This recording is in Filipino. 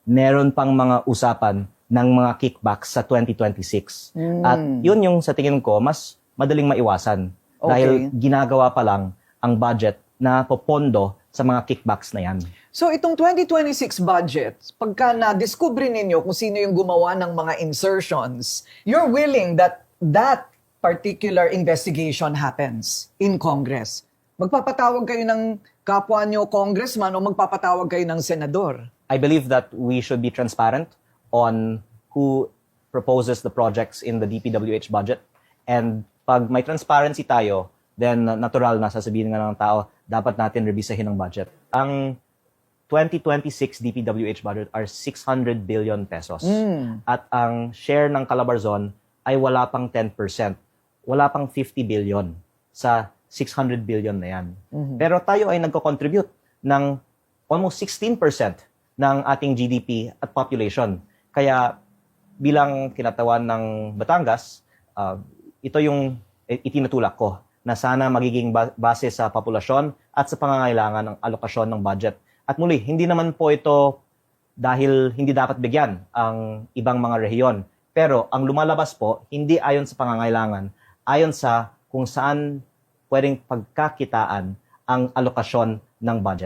meron pang mga usapan ng mga kickbacks sa 2026. At yun yung sa tingin ko, mas madaling maiwasan. Dahil ginagawa pa lang ang budget na popondo sa mga kickbacks na yan. So itong 2026 budget, pagka na-discover ninyo kung sino yung gumawa ng mga insertions, you're willing that that particular investigation happens in Congress. Magpapatawag kayo ng kapwa nyo congressman o magpapatawag kayo ng senador? I believe that we should be transparent on who proposes the projects in the DPWH budget. And pag may transparency tayo, then natural na sasabihin nga ng tao, dapat natin revisahin ang budget. Ang 2026 DPWH budget are 600 billion pesos. At ang share ng Calabarzon ay wala pang 10%. Wala pang 50 billion sa 600 billion na yan. Pero tayo ay nagko-contribute ng almost 16% ng ating GDP at population. Kaya bilang kinatawan ng Batangas, ito yung itinutulak ko na sana magiging base sa populasyon at sa pangangailangan ng alokasyon ng budget. At muli, hindi naman po ito dahil hindi dapat bigyan ang ibang mga rehiyon. Pero ang lumalabas po, hindi ayon sa pangangailangan, ayon sa kung saan pwedeng pagkakitaan ang alokasyon ng budget.